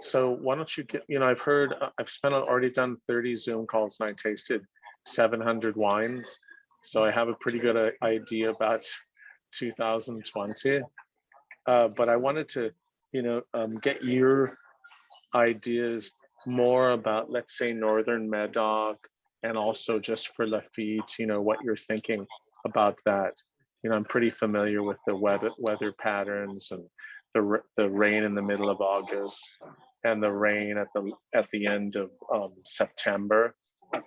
So why don't you get, I've heard, I've already done 30 Zoom calls and I tasted 700 wines. So I have a pretty good idea about 2020. But I wanted to, get your ideas more about, let's say, Northern Medoc, and also just for Lafite, what you're thinking about that. I'm pretty familiar with the weather patterns and the rain in the middle of August and the rain at the end of September.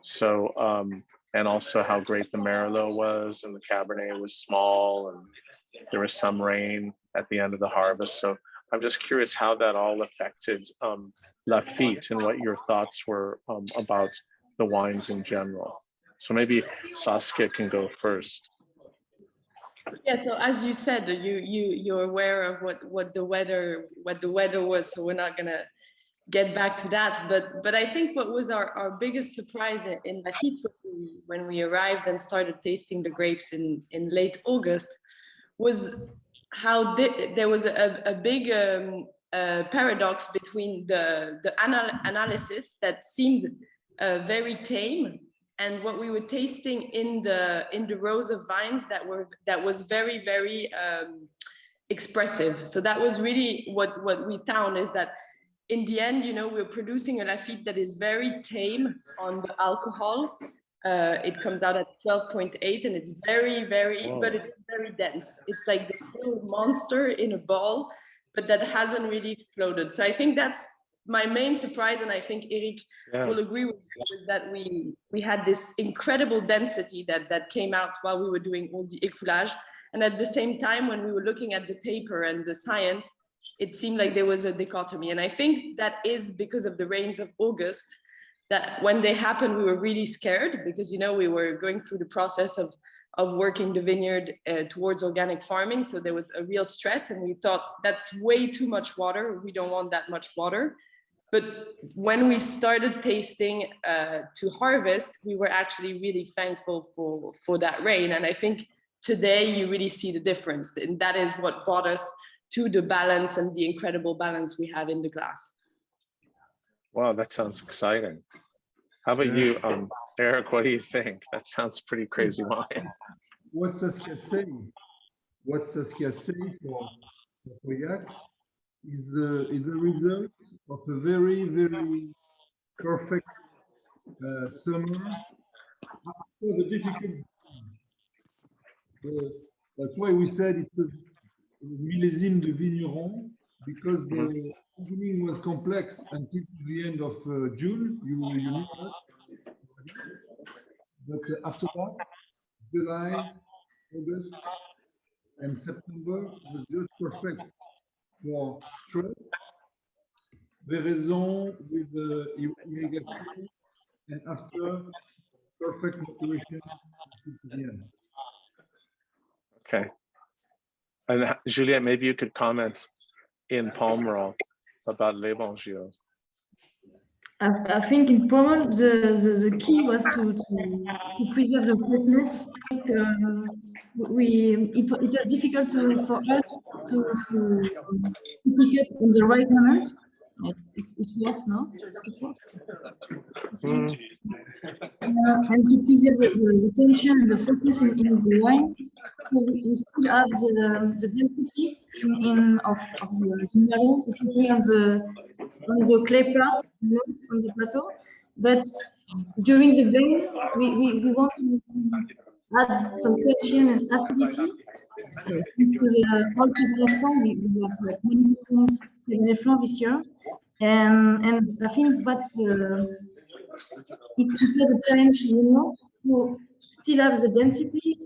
So and also how great the Merlot was, and the Cabernet was small, and there was some rain at the end of the harvest. So I'm just curious how that all affected Lafite and what your thoughts were about the wines in general. So maybe Saskia can go first. Yeah, so as you said, you're aware of what the weather was, so we're not gonna get back to that. But I think what was our biggest surprise in Lafite when we arrived and started tasting the grapes in late August was how there was a big paradox between the analysis that seemed very tame and what we were tasting in the rows of vines that was very, very expressive. So that was really what we found, is that in the end, we're producing a Lafite that is very tame on the alcohol. It comes out at 12.8, and it's very, very, but it is very dense. It's like this little monster in a ball, but that hasn't really exploded. So I think that's my main surprise, and I think Eric will agree with me, is that we had this incredible density that came out while we were doing all the écoulage. And at the same time, when we were looking at the paper and the science, it seemed like there was a dichotomy. And I think that is because of the rains of August, that when they happened, we were really scared because, we were going through the process of working the vineyard towards organic farming. So there was a real stress, and we thought that's way too much water. We don't want that much water. But when we started tasting to harvest, we were actually really thankful for that rain. And I think today you really see the difference. And that is what brought us to the balance and the incredible balance we have in the glass. Wow, that sounds exciting. How about you, Eric? What do you think? That sounds pretty crazy wine. What Saskia saying? What Saskia saying for Pauillac is the result of a very, very perfect summer after the difficult. That's why we said it's a millésime de vigneron, because the beginning was complex until the end of June. You know that. But after that, July, August, and September was just perfect for stress, veraison with irrigation, and after perfect maturation to the end. Okay. And Juliette, maybe you could comment in Pomerol about l'Evangile. I think in Pomerol, the key was to preserve the freshness. It was difficult for us to pick up in the right moment. It's worse now. It's worse. And to preserve the tension and the freshness in the wine. We still have the density of the minerals, especially on the clay part, on the plateau. But during the blend, we want to add some tension and acidity. Thanks to the whole Cabernet Franc, we have like many different Cabernet Franc this year, and I think that's it was a challenge, to still have the density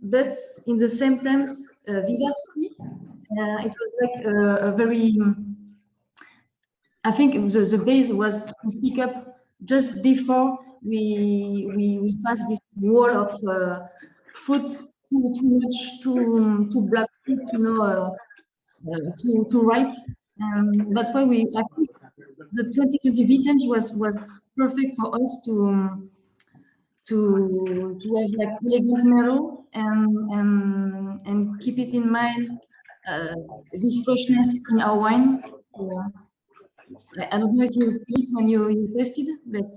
but in the same times vivacity. It was like a very. I think the base was to pick up just before we passed this wall of fruit too much, too black fruit, too ripe. That's why I think the 2020 vintage was perfect for us to have like elegant mellow and keep it in mind, this freshness in our wine. I don't know if you feel it when you tasted, but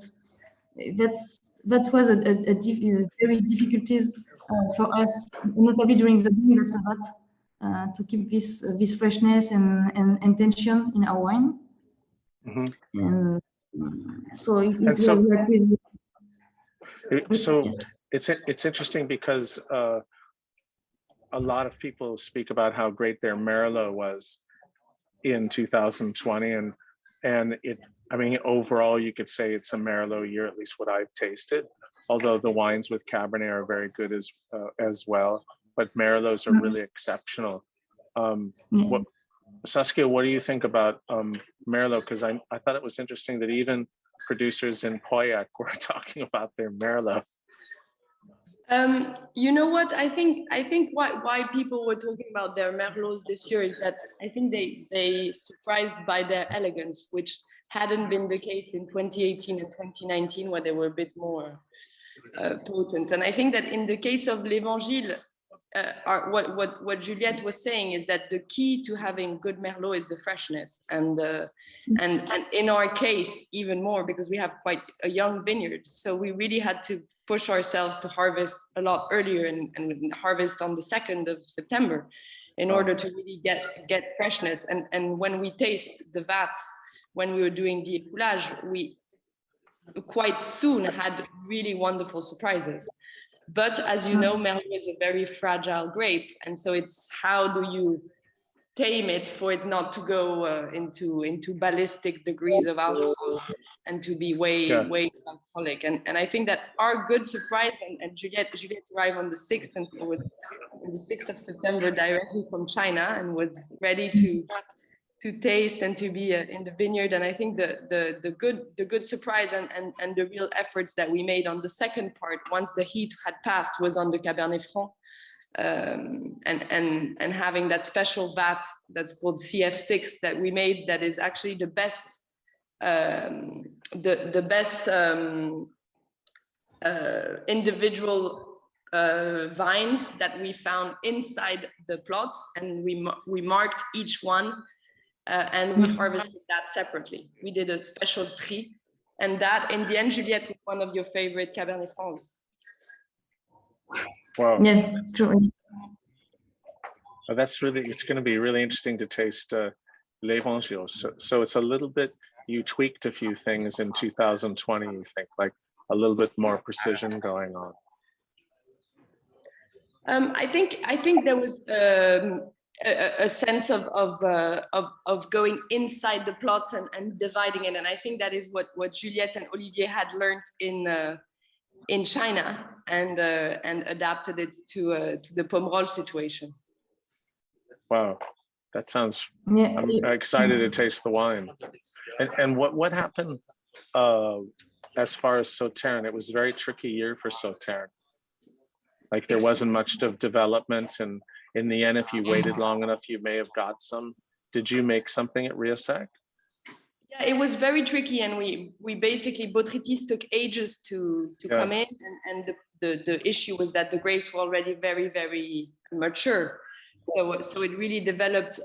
that was a very difficulties for us, notably during the brewing after that, to keep this freshness and tension in our wine. Mm-hmm. And so it And so, was like this. so Yes. it's interesting because a lot of people speak about how great their Merlot was in 2020, and I mean, overall, you could say it's a Merlot year, at least what I've tasted. Although the wines with Cabernet are very good as well, but Merlots are really exceptional. What, Saskia, what do you think about Merlot? Because I thought it was interesting that even producers in Pauillac were talking about their Merlot. You know what? I think why people were talking about their Merlots this year is that I think they surprised by their elegance, which hadn't been the case in 2018 and 2019, where they were a bit more potent. And I think that in the case of l'Evangile, what Juliette was saying is that the key to having good Merlot is the freshness, and in our case even more because we have quite a young vineyard, so we really had to push ourselves to harvest a lot earlier and harvest on the 2nd of September in order to really get freshness. And when we taste the vats, when we were doing the écoulage, we quite soon had really wonderful surprises. But as you know, Merlot is a very fragile grape. And so it's how do you tame it for it not to go into ballistic degrees of alcohol and to be way alcoholic. And I think that our good surprise, and Juliette arrived on the 6th, and so it was on the 6th of September directly from China and was ready to taste and to be in the vineyard. And I think the good surprise and the real efforts that we made on the second part, once the heat had passed, was on the Cabernet Franc. And having that special vat that's called CF6 that we made, that is actually the best individual vines that we found inside the plots, and we marked each one and we harvested that separately. We did a special tri, and that in the end, Juliette, was one of your favorite Cabernet Francs. Wow. Yeah, true. Oh, that's really, it's going to be really interesting to taste l'Evangile. So it's a little bit, you tweaked a few things in 2020, you think, like a little bit more precision going on. I think there was a sense of going inside the plots and dividing it, and I think that is what Juliette and Olivier had learned in China and adapted it to the Pomerol situation. Wow, that sounds. I'm excited to taste the wine. And what happened as far as Sauternes? It was a very tricky year for Sauternes. Like there wasn't much of development, and in the end, if you waited long enough, you may have got some. Did you make something at Rieussec? Yeah, it was very tricky, and we basically, botrytis took ages to come in, and the issue was that the grapes were already very, very mature. So it really developed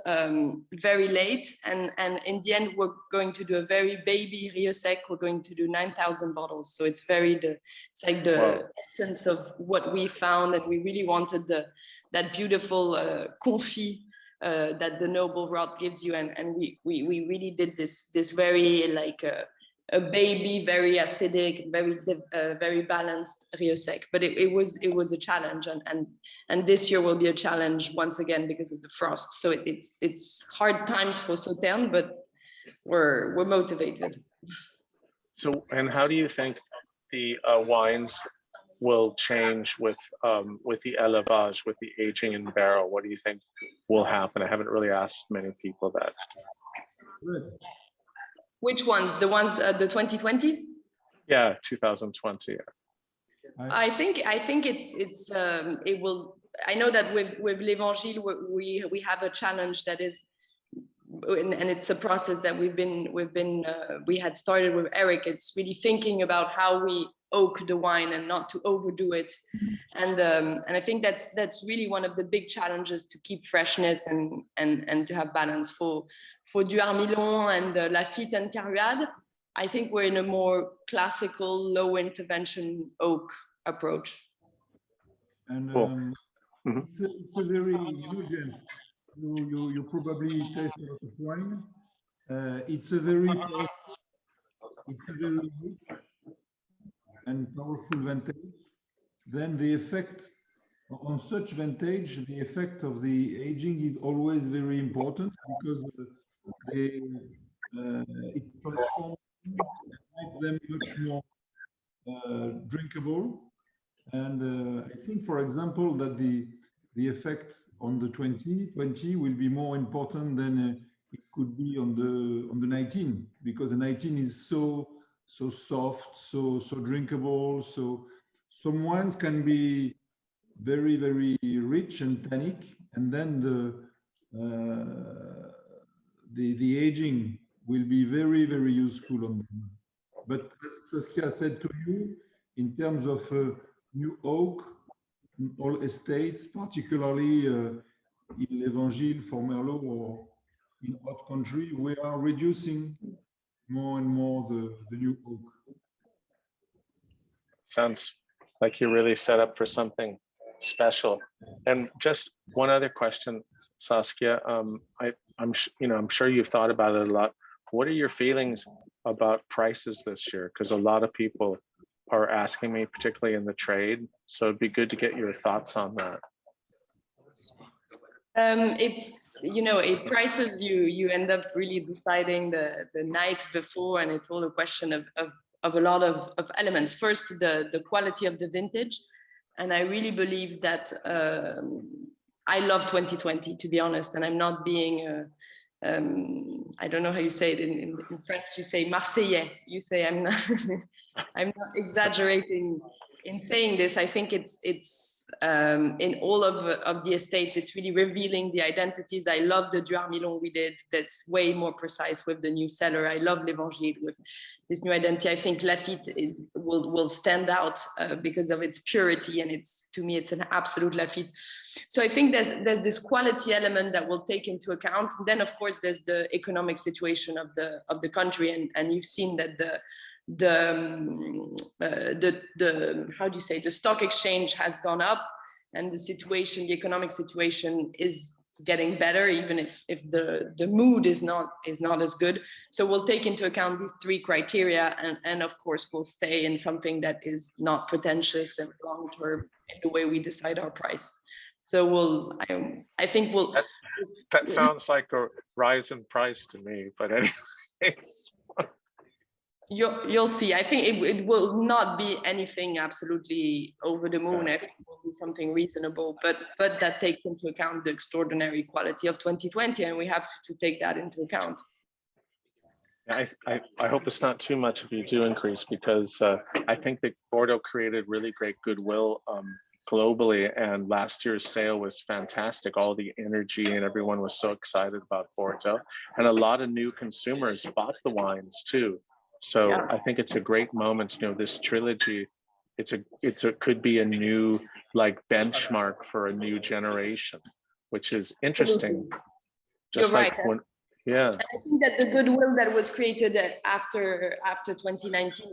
very late, and in the end, we're going to do a very baby Rieussec. We're going to do 9,000 bottles. So it's like the essence of what we found, and we really wanted that beautiful confit that the noble rot gives you, and we really did this very like a baby, very acidic, very balanced Rieussec. But it was a challenge, and this year will be a challenge once again because of the frost. So it's hard times for Sauternes, but we're motivated. So, and how do you think the wines will change with the élevage, with the aging in barrel? What do you think will happen? I haven't really asked many people that. Which ones? The ones the 2020s? Yeah, 2020. Yeah. I think it will. I know that with l'Evangile we have a challenge that is, and it's a process that we had started with Eric. It's really thinking about how we oak the wine and not to overdo it. And I think that's really one of the big challenges, to keep freshness and to have balance. For du Armilon and Lafite and Caruade, I think we're in a more classical, low intervention oak approach. And Cool. it's a very indulgent. You probably taste a lot of wine. It's a very rich and powerful vintage. Then the effect on such vintage, the effect of the aging is always very important, because it transforms them much more drinkable. And I think, for example, that the effect on the 2020 will be more important than it could be on the 19, because the 19 is so soft, so drinkable. So some wines can be very, very rich and tannic, and then the aging will be very, very useful on them. But as Saskia said to you, in terms of new oak in all estates, particularly in l'Evangile for Merlot or in Haute Country, we are reducing more and more the new oak. Sounds like you're really set up for something special. And just one other question, Saskia. I'm sure you've thought about it a lot. What are your feelings about prices this year? Because a lot of people are asking me, particularly in the trade. So it'd be good to get your thoughts on that. It's, prices you end up really deciding the night before, and it's all a question of a lot of elements. First, the quality of the vintage. And I really believe that I love 2020, to be honest, and I'm not being I don't know how you say it in French. You say Marseillais. You say I'm not I'm not exaggerating in saying this. I think it's in all of the estates, it's really revealing the identities. I love the du Armilon we did. That's way more precise with the new cellar. I love l'Evangile with this new identity. I think Lafite will stand out because of its purity, and to me it's an absolute Lafite. So I think there's this quality element that we'll take into account. And then of course there's the economic situation of the country, and you've seen that the how do you say, the stock exchange has gone up, and the economic situation is getting better, even if the mood is not as good. So we'll take into account these three criteria, and of course we'll stay in something that is not pretentious and long term in the way we decide our price. So I think we'll. That sounds like a rise in price to me, but anyways. You'll see. I think it will not be anything absolutely over the moon. I think it will be something reasonable, but that takes into account the extraordinary quality of 2020, and we have to take that into account. I hope it's not too much if you do increase, because I think that Bordeaux created really great goodwill globally, and last year's sale was fantastic. All the energy and everyone was so excited about Bordeaux, and a lot of new consumers bought the wines too. So yeah. I think it's a great moment. This trilogy, could be a new benchmark for a new generation, which is interesting. Just You're right. Yeah. And I think that the goodwill that was created after 2019,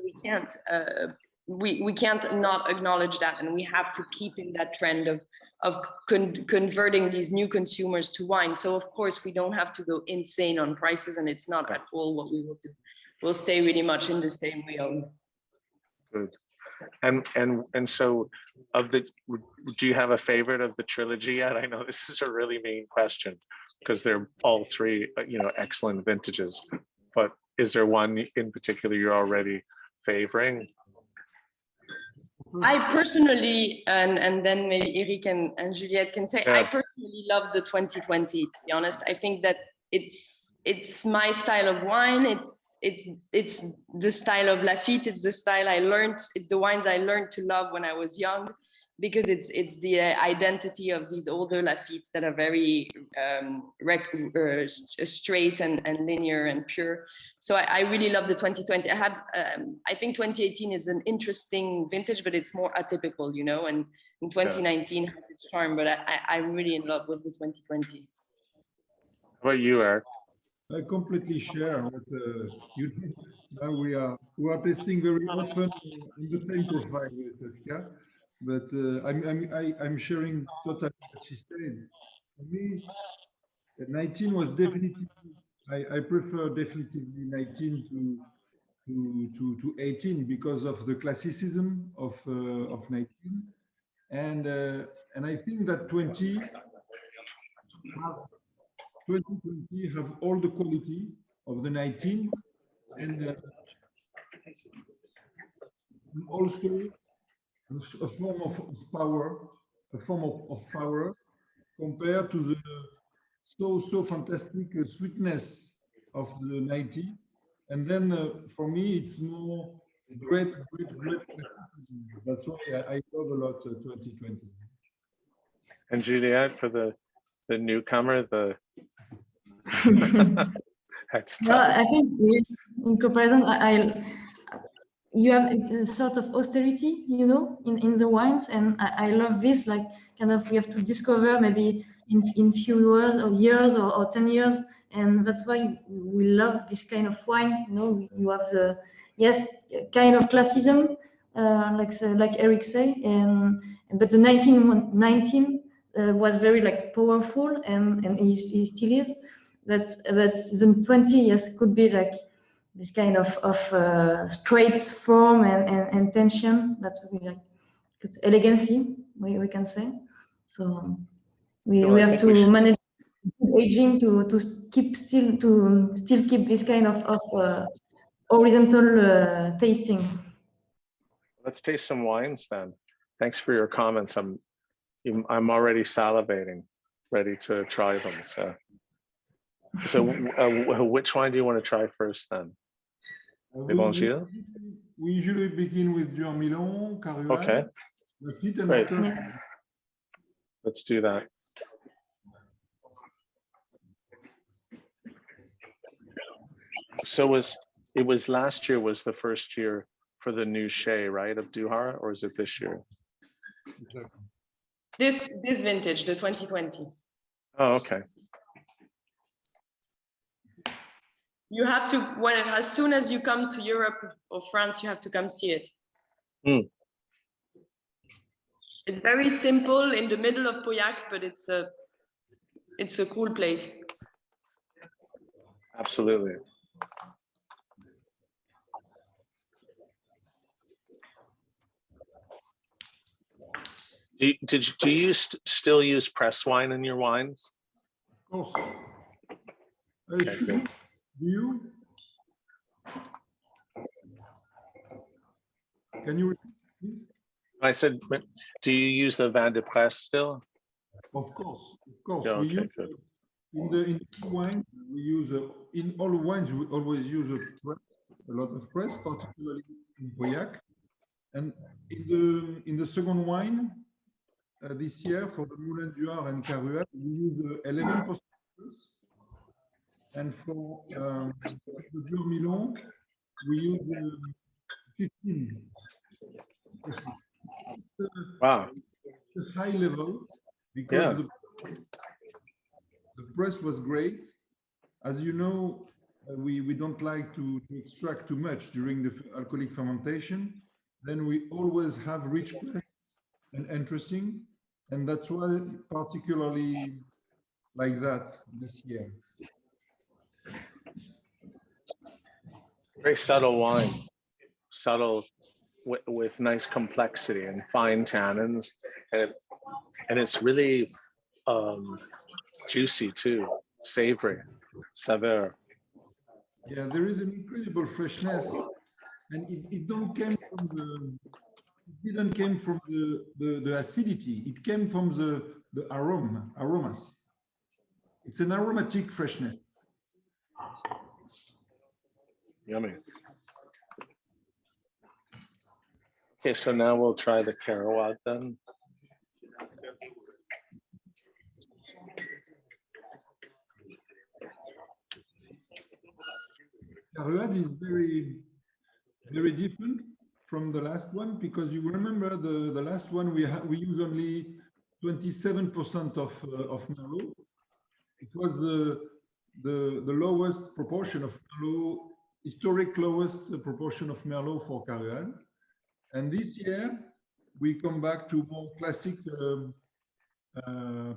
we can't not acknowledge that, and we have to keep in that trend of converting these new consumers to wine. So of course we don't have to go insane on prices, and it's not at all what we will do. We'll stay really much in the same wheel. Good. And so do you have a favorite of the trilogy yet? I know this is a really mean question, because they're all three, excellent vintages, but is there one in particular you're already favoring? I personally, and then maybe Eric and Juliette can say, yeah. I personally love the 2020, to be honest. I think that it's my style of wine. It's the style of Lafite. It's the style I learned. It's the wines I learned to love when I was young. because it's the identity of these older Lafittes that are very straight and linear and pure. So I really love the 2020. I think 2018 is an interesting vintage, but it's more atypical, you know, and 2019 has its charm, but I'm really in love with the 2020. How about you, Eric? I completely share what you did. Now we are testing very often in the same profile with Saskia, but I'm sharing totally what she said. For me, 19 was definitely, I prefer definitely 19 to 18 because of the classicism of 19, and I think that 2020 have all the quality of the 19, and also a form of power, compared to the so fantastic sweetness of the 90. And then for me, it's more great. That's why I love a lot 2020. And Juliette, for the newcomer, that's Well, tough. I think yes, in comparison, you have a sort of austerity, you know, in the wines, and I love this. Like, kind of, we have to discover maybe in few years or 10 years, and that's why we love this kind of wine. You know, you have the kind of classism, like Eric say, but the 1919 was very like powerful, and he still is. That's the 20 yes could be like this kind of straight form and tension. That's what we like. Good elegancy, we can say. So we have to manage aging to still keep this kind of horizontal tasting. Let's taste some wines then. Thanks for your comments. I'm already salivating, ready to try them. So which wine do you want to try first then? We usually begin with Durmilon, Caruade, okay. Lafite, and Great. after. Let's do that. So it was last year was the first year for the new Shea, right, of Duhara, or is it this year? This vintage, the 2020. Oh, okay. You have to, as soon as you come to Europe or France, you have to come see it. Mm. It's very simple in the middle of Pauillac, but it's a cool place. Absolutely. Do you still use press wine in your wines? Of course. Okay, Excuse good. me, do you? Can you repeat, please? I said, do you use the vin de presse still? Of course, of course. Yeah, We okay, use good. in wine. We use in all wines. We always use a lot of press, particularly in Pauillac. And in the second wine this year for the Moulin du Har and Caruade, we use 11% press. And for the Durmilon, we use 15%. Wow. It's a high level because the press was great. As you know, we don't like to extract too much during the alcoholic fermentation. Then we always have rich press and interesting. And that's why particularly like that this year. Very subtle wine, subtle with nice complexity and fine tannins, and it's really juicy too, savory, saveur. Yeah, there is an incredible freshness, and it didn't came from the acidity. It came from the aromas. It's an aromatic freshness. Yummy. Okay, so now we'll try the Caruade then. Caruade is very, very different from the last one, because you remember the last one we use only 27% of Merlot. It was the lowest proportion of Merlot, historic lowest proportion of Merlot for Caruade. And this year we come back to more classic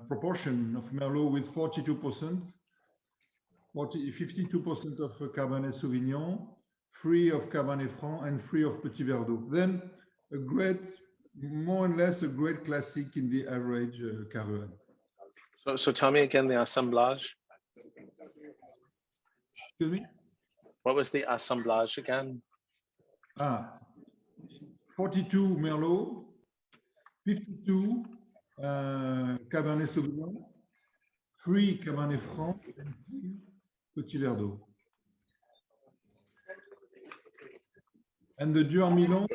proportion of Merlot with 42%, 52% of Cabernet Sauvignon, free of Cabernet Franc and free of Petit Verdot. Then a great, more or less a great classic in the average Caruade. So tell me again the assemblage. Excuse me? What was the assemblage again? 42 Merlot, 52 Cabernet Sauvignon, 3 Cabernet Franc, and 3 Petit Verdot. And the Durmilon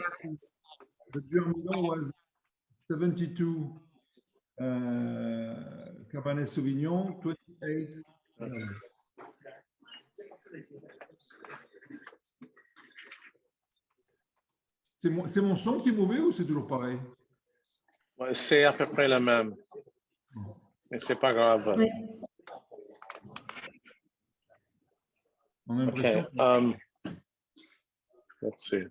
was 72 Cabernet Sauvignon, 28 C'est mon son qui est mauvais ou c'est toujours pareil? Ouais, c'est à peu près le même. Mais c'est pas grave. Oui. Okay. Let's see.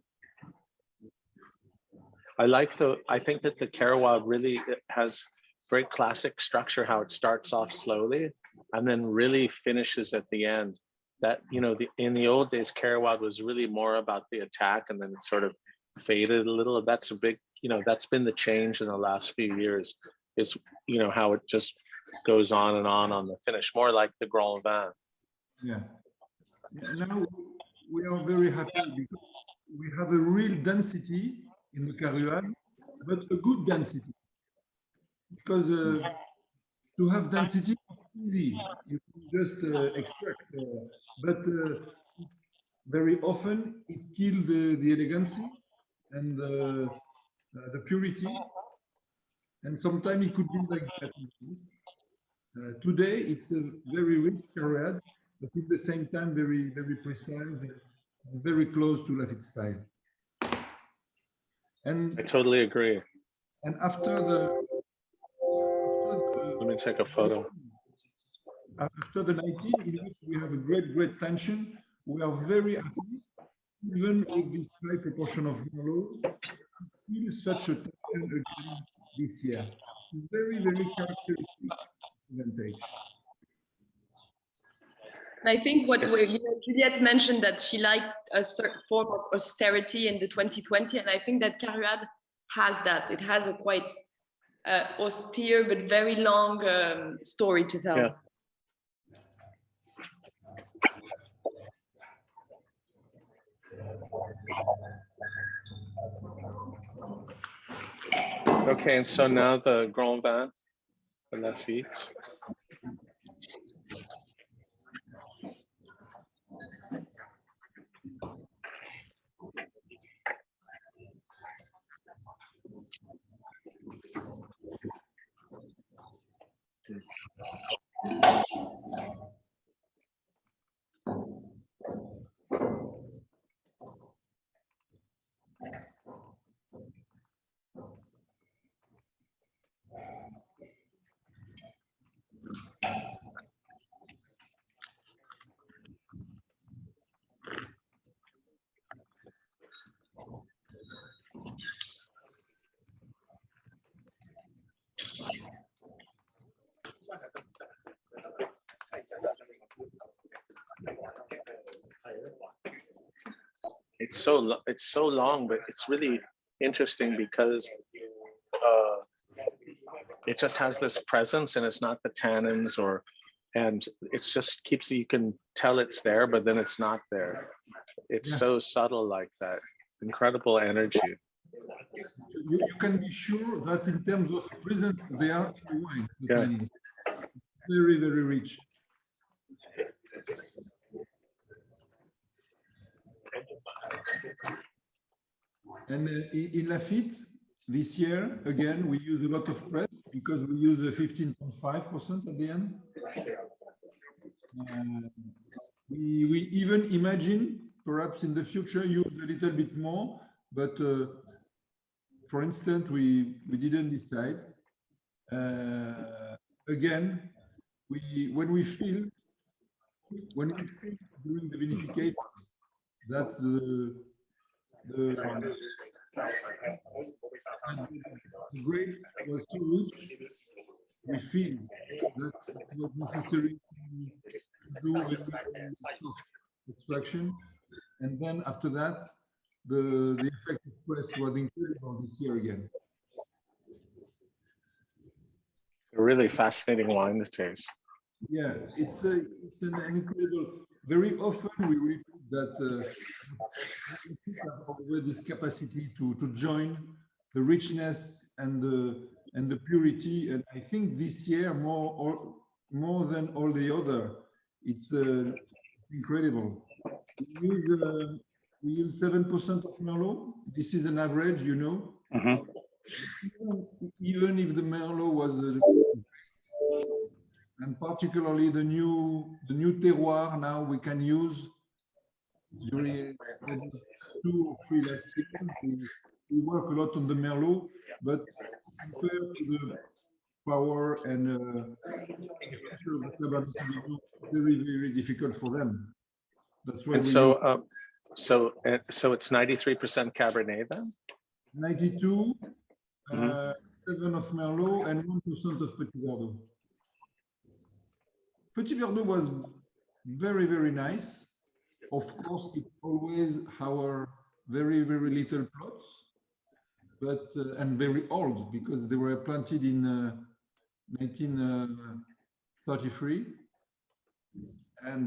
I think that the Caruade really has very classic structure, how it starts off slowly and then really finishes at the end. That, you know, in the old days, Caruade was really more about the attack, and then it sort of faded a little. That's a big, you know, that's been the change in the last few years, is, you know, how it just goes on and on the finish, more like the Grand Vin. Yeah. Now we are very happy because we have a real density in the Caruade, but a good density. Because to have density is easy, you can just extract, but very often it kills the elegancy and the purity, and sometimes it could be like that. Today it's a very rich Caruade, but at the same time very, very precise and very close to Lafite style. And I totally agree. And after let me take a photo. After the 19, we have a great tension. We are very happy, even with this high proportion of Merlot, feel such a tension again this year. It's very, very characteristic advantage. I think what Yes. you know, Juliette mentioned that she liked a certain form of austerity in the 2020, and I think that Caruade has that. It has a quite austere but very long story to tell. Yeah. Okay, and so now the Grand Vin, the Lafite. It's so long, but it's really interesting because it just has this presence, and it's not the tannins and it's just keeps, you can tell it's there, but then it's not there. It's so subtle like that. Incredible energy. You can be sure that in terms of presence, they are in the wine. The tannins. Very, very rich. And in Lafite, this year, again, we use a lot of press because we use a 15.5% at the end. We even imagine perhaps in the future use a little bit more, but for instance, we didn't decide. Again, when we feel during the vinification that the grape was too rich, we feel that it was necessary to do a soft extraction, and then after that, the effect of press was incredible this year again. A really fascinating wine to taste. Yeah, it's an incredible. Very often we repeat that have already this capacity to join the richness and the purity, and I think this year more than all the other, it's incredible. We use 7% of Merlot. This is an average, you know. Mm-hmm. Even if the Merlot was and particularly the new terroir now we can use during 2 or 3 last years. We work a lot on the Merlot, but compared to the power and very, very difficult for them. That's why. And so, so it's 93% Cabernet then? 92, 7 of Merlot and 1% of Petit Verdot. Petit Verdot was very, very nice. Of course, it's always our very, very little plots, but and very old because they were planted in 1933, and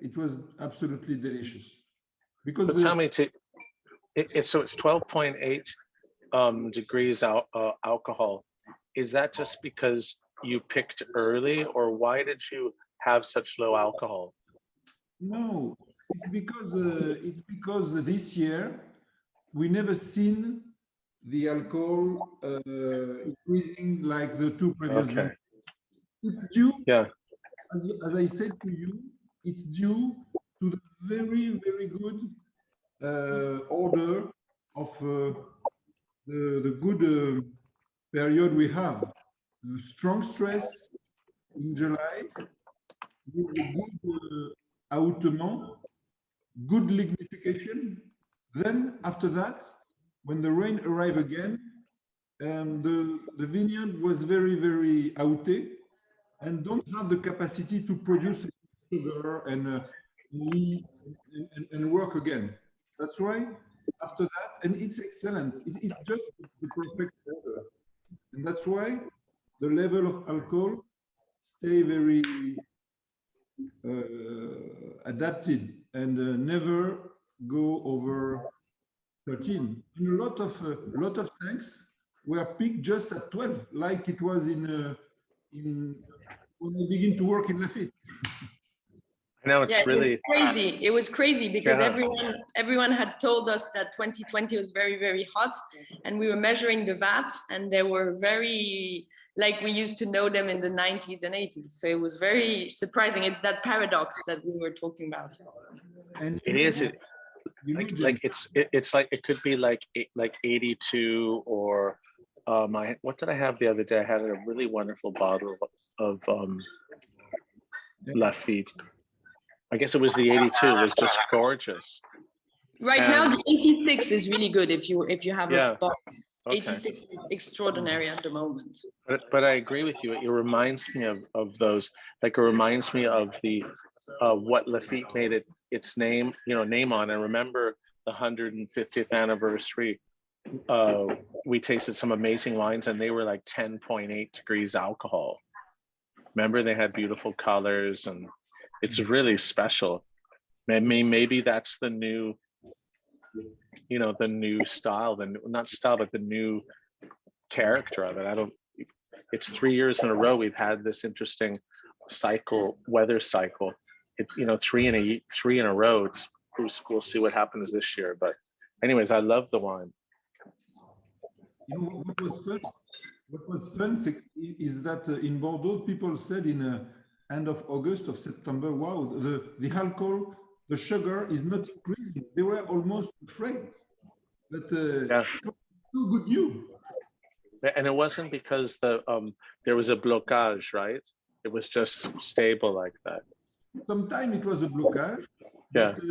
it was absolutely delicious. Because so tell me, so it's 12.8 degrees alcohol. Is that just because you picked early, or why did you have such low alcohol? No, it's because this year we never seen the alcohol increasing like the 2 previous years. It's due, as I said to you, it's due to the very, very good order of the good period we have. The strong stress in July, with a good autumn, good lignification. Then after that, when the rain arrived again, the vineyard was very, very outé and don't have the capacity to produce sugar and work again. That's why after that, and it's excellent. It's just the perfect order, and that's why the level of alcohol stay very adapted and never go over 13. And a lot of tanks were picked just at 12, like it was in when I begin to work in Lafite. Now it's really crazy. It was crazy because everyone had told us that 2020 was very, very hot, and we were measuring the vats, and they were very like we used to know them in the 90s and 80s. So it was very surprising. It's that paradox that we were talking about. And it is it's like it could be like 82 or what did I have the other day? I had a really wonderful bottle of Lafite. I guess it was the 82. It was just gorgeous. Right now, the 86 is really good if you have a box. Okay. 86 is extraordinary at the moment. But I agree with you. It reminds me of those. Like it reminds me of the what Lafite made its name on. And remember the 150th anniversary. We tasted some amazing wines, and they were like 10.8 degrees alcohol. Remember, they had beautiful colors, and it's really special. Maybe that's the new, the new style, not style, but the new character of it. It's 3 years in a row we've had this interesting weather cycle. 3 in a row. We'll see what happens this year. But anyways, I love the wine. What was fun is that in Bordeaux, people said in end of August, of September, wow, the alcohol the sugar is not increasing. They were almost afraid. But Yeah. too good news. And it wasn't because there was a blocage, right? It was just stable like that. Sometimes it was a blockage. Yeah. But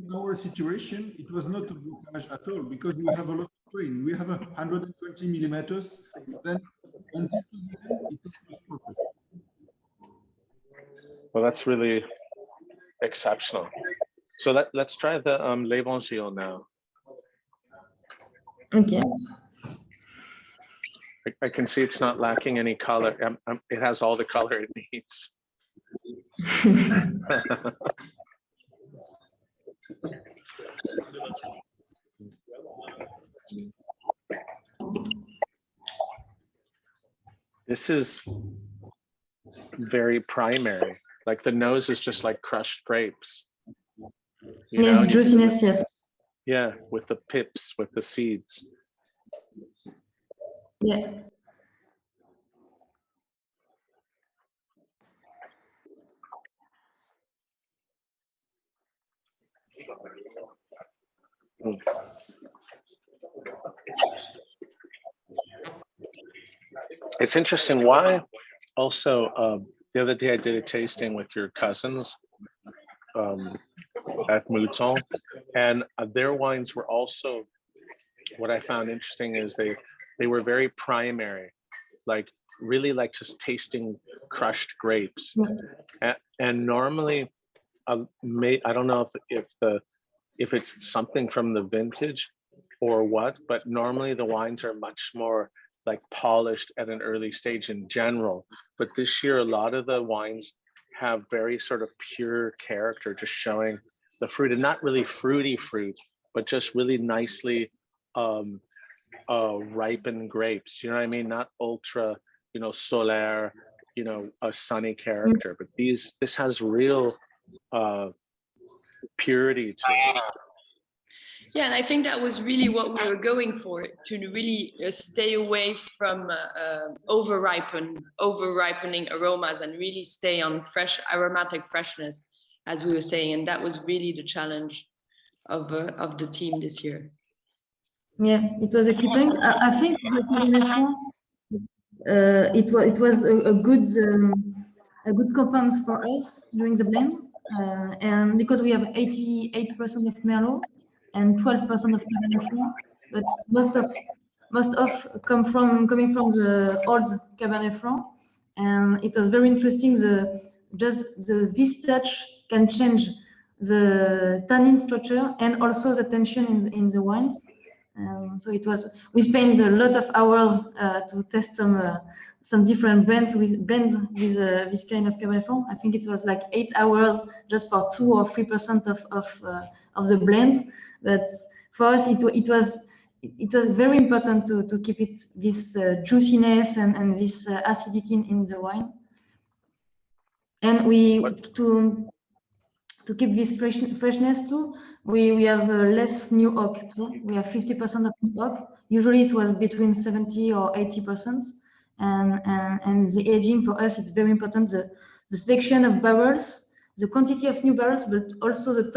in our situation, it was not a blockage at all because we have a lot of rain. We have 120 millimeters. Then until the end, it was perfect. Well, that's really exceptional. So let's try the l'Evangile now. Okay. I can see it's not lacking any color. It has all the color it needs. This is very primary. Like the nose is just like crushed grapes. You know, Juiciness, yes. Yeah, with the pips, with the seeds. Yeah. It's interesting. Why? Also, the other day I did a tasting with your cousins at Mouton, and their wines were also. What I found interesting is they were very primary, like really like just tasting crushed grapes, and normally, I don't know if it's something from the vintage or what, but normally the wines are much more like polished at an early stage in general. But this year, a lot of the wines have very sort of pure character, just showing the fruit, and not really fruity fruit, but just really nicely ripened grapes. You know what I mean? Not ultra, solaire, a sunny character, but this has real purity to it. Yeah, and I think that was really what we were going for, to really stay away from over-ripening aromas and really stay on fresh aromatic freshness, as we were saying. And that was really the challenge of the team this year. Yeah, it was a key point. I think the combination, it was a good compound for us during the blend, and because we have 88% of Merlot and 12% of Cabernet Franc, but most of coming from the old Cabernet Franc, and it was very interesting. This touch can change the tannin structure and also the tension in the wines. So we spent a lot of hours to test some different blends with this kind of Cabernet Franc. I think it was like 8 hours just for 2 or 3% of the blend. But for us, it was very important to keep this juiciness and this acidity in the wine. And to keep this freshness too, we have less new oak too. We have 50% of new oak. Usually it was between 70 or 80%. And the aging for us, it's very important. The selection of barrels, the quantity of new barrels, but also the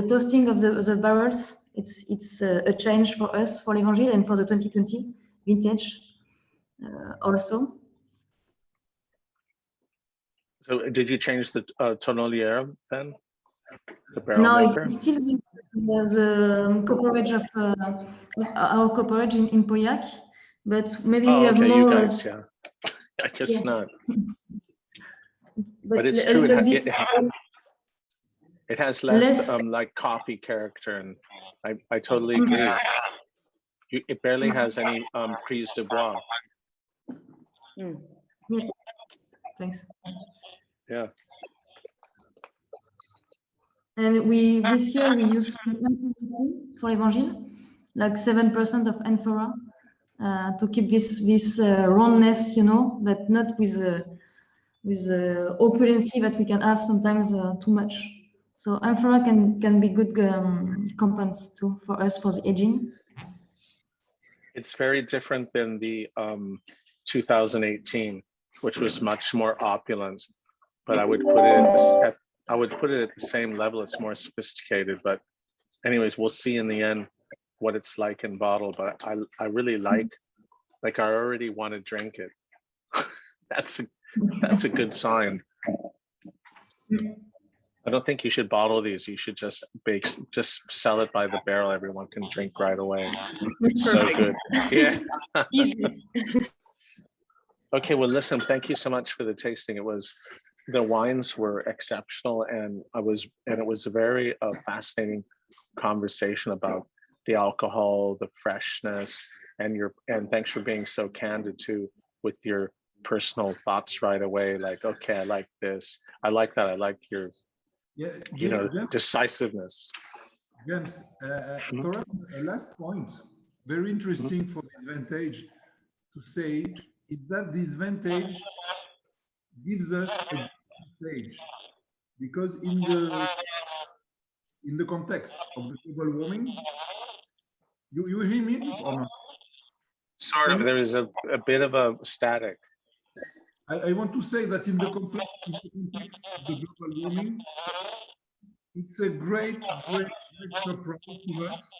toasting of the barrels. It's a change for us, for l'Evangile, and for the 2020 vintage also. So did you change the tonnelier then? The barrel No, maker? it's still the cooperage of our cooperage in Pauillac, but maybe we have okay, more. You guys, yeah. I guess not. But it's true. It has less like coffee character, and I totally agree. It barely has any prise de bois. Yeah. Thanks. Yeah. And this year we use for Evangile, like 7% of amphora to keep this roundness, but not with opulency that we can have sometimes too much. So amphora can be good compounds too for us for the aging. It's very different than the 2018, which was much more opulent. But I would put it I would put it at the same level. It's more sophisticated, but anyways, we'll see in the end what it's like in bottle. But I really like I already want to drink it. That's a good sign. I don't think you should bottle these. You should just sell it by the barrel. Everyone can drink right away. So good. Yeah. Okay, well, listen, thank you so much for the tasting. The wines were exceptional, and it was a very fascinating conversation about the alcohol, the freshness, and thanks for being so candid too with your personal thoughts right away. Like, okay, I like this. I like that. I like your, James, decisiveness. James, perhaps a last point, very interesting for this vintage to say, is that this vintage gives us a stage, because in the context of the global warming, you hear me or not? Sort of. There is a bit of a static. I want to say that in the context of the global warming, it's a great surprise to us,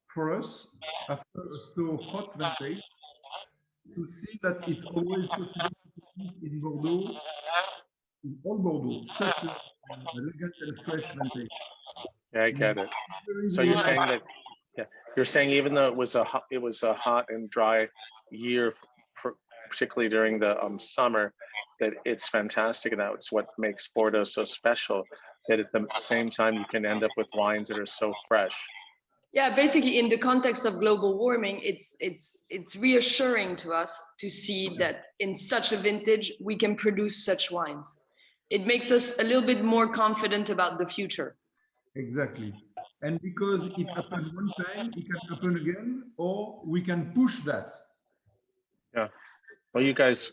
for us, after a so hot vintage, to see that it's always possible to produce in Bordeaux, in all Bordeaux, such an elegant and fresh vintage. Yeah, I get it. So you're saying that, yeah, you're saying even though it was a hot and dry year, particularly during the summer, that it's fantastic, and that's what makes Bordeaux so special. That at the same time you can end up with wines that are so fresh. Yeah, basically, in the context of global warming, it's reassuring to us to see that in such a vintage we can produce such wines. It makes us a little bit more confident about the future. Exactly. And because it happened one time, it can happen again, or we can push that. Yeah. Well, you guys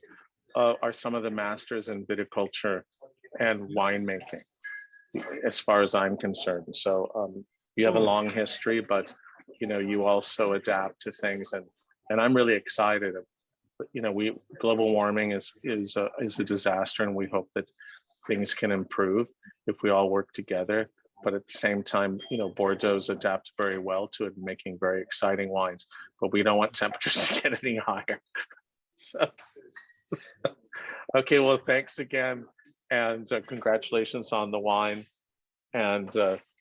are some of the masters in viticulture and winemaking, as far as I'm concerned. So you have a long history, but you also adapt to things, and I'm really excited. Global warming is a disaster, and we hope that things can improve if we all work together. But at the same time, Bordeaux's adapt very well to it, making very exciting wines. But we don't want temperatures to get any higher. So, okay, well, thanks again, and congratulations on the wine. And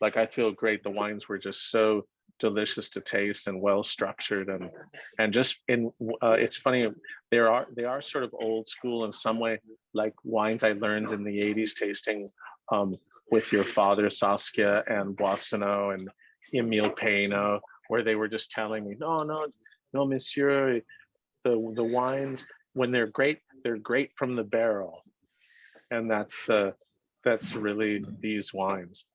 I feel great. The wines were just so delicious to taste and well structured, and just it's funny, they are sort of old school in some way, like wines I learned in the 80s tasting with your father Saskia and Boissonneau and Emile Peynaud, where they were just telling me, no, monsieur, the wines, when they're great from the barrel, and that's really these wines.